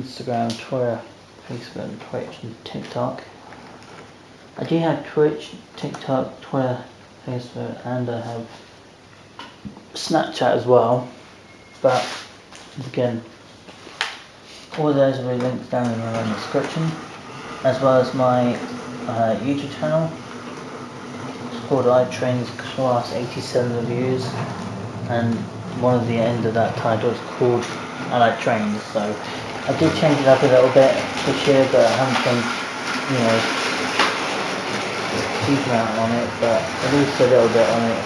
Instagram, Twitter, Facebook, Twitch and TikTok. I do have Twitch, TikTok, Twitter, Facebook, and I have Snapchat as well. But again, all those will be linked down in the description, as well as my YouTube channel. It's called iTrains Class 87 Reviews, and one of the end of that title is called I Like Trains. So I did change it up a little bit this year, but I haven't done, huge amount on it, but at least a little bit on it.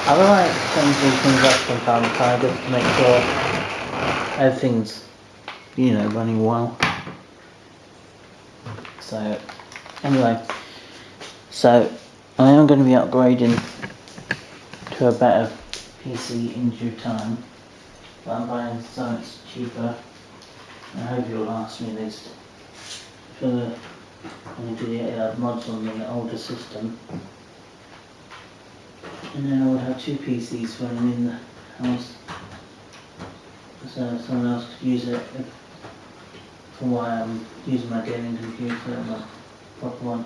I would like changing things up from time to time just to make sure everything's, running well. So, anyway, so I am going to be upgrading to a better PC in due time, but I'm buying something cheaper. I hope it'll last me at least for the mods on the older system, and then I would have 2 PCs running in the house, so someone else could use it for why I'm using my gaming computer, my proper one.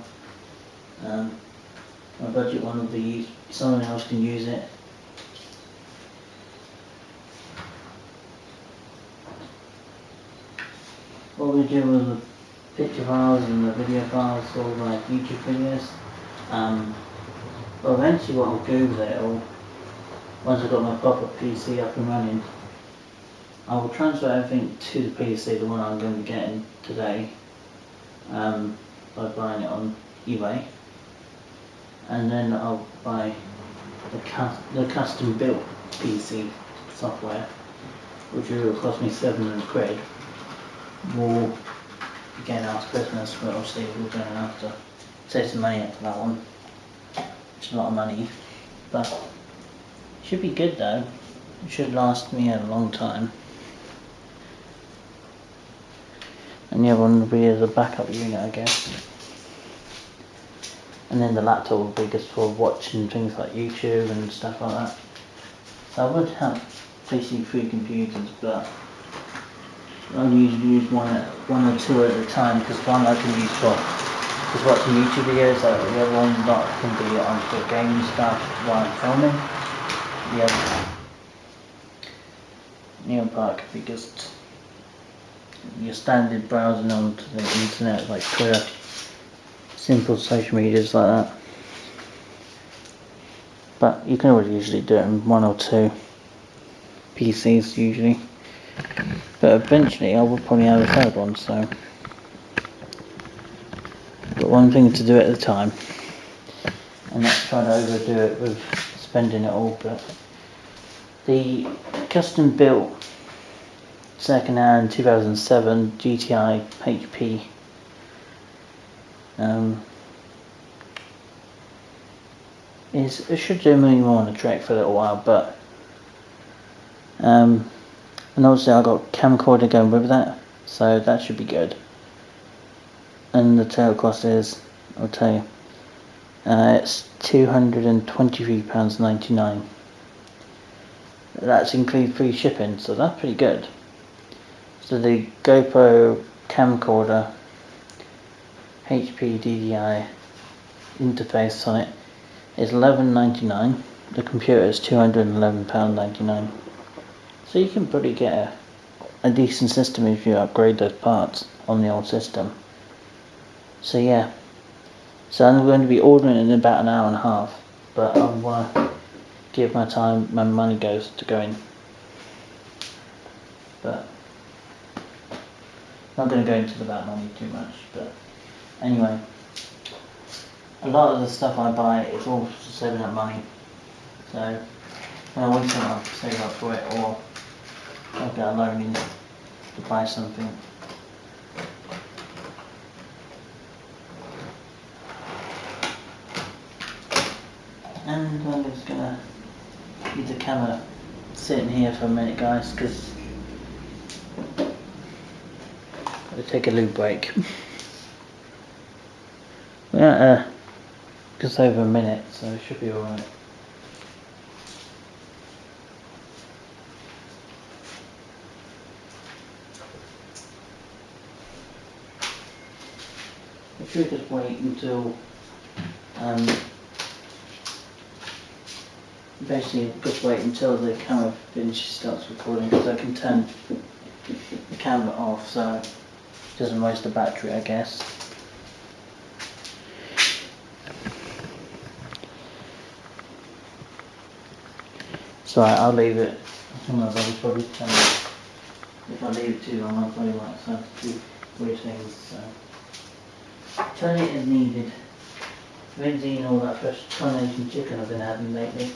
My budget one will be used, someone else can use it. What we do with the picture files and the video files, all my YouTube videos. But eventually what I'll do with it all, once I've got my proper PC up and running, I will transfer everything to the PC, the one I'm going to be getting today, by buying it on eBay, and then I'll buy the custom built PC software, which will cost me 700 quid. More again after Christmas, but obviously we're going to have to save some money up for that one. It's a lot of money, but it should be good though. It should last me a long time. And the other one will be as a backup unit, I guess. And then the laptop will be just for watching things like YouTube and stuff like that. So I would have basically 3 computers, but I only usually use one or two at a time, because one I can use for just watching YouTube videos, like the other one that can be on for gaming stuff while I'm filming. The other part could be just your standard browsing onto the internet, like Twitter, simple social medias like that. But you can always usually do it in 1 or 2 PCs usually. But eventually I will probably have a 3rd one, so. But one thing to do at a time, and not try to overdo it with spending it all. But the custom built second hand 2007 GTI HP it should do me more on the track for a little while, but and obviously I got camcorder going with that, so that should be good. And the total cost is, I'll tell you, it's £223.99. That's include free shipping, so that's pretty good. So the GoPro camcorder HP DDI interface on it is £11.99. The computer is £211.99. So you can probably get a decent system if you upgrade those parts on the old system. So yeah, so I'm going to be ordering it in about an hour and a half, but I want to give my money goes to going. But not going to go into that money too much, but anyway, a lot of the stuff I buy is all saving up money. So when I want something, I'll save up for it, or I'll get a loan in to buy something. And I'm just gonna leave the camera sitting here for a minute, guys, because I'll take a loo break. We're at just over a minute, so it should be alright. should we just wait until basically just wait until the camera finishes, starts recording, because I can turn the camera off so it doesn't waste the battery, I guess. So I'll leave it. I'll probably turn it. If I leave it too long, I'll probably might start to do weird things. So turn it as needed. I've been eating all that fresh coronation chicken I've been having lately.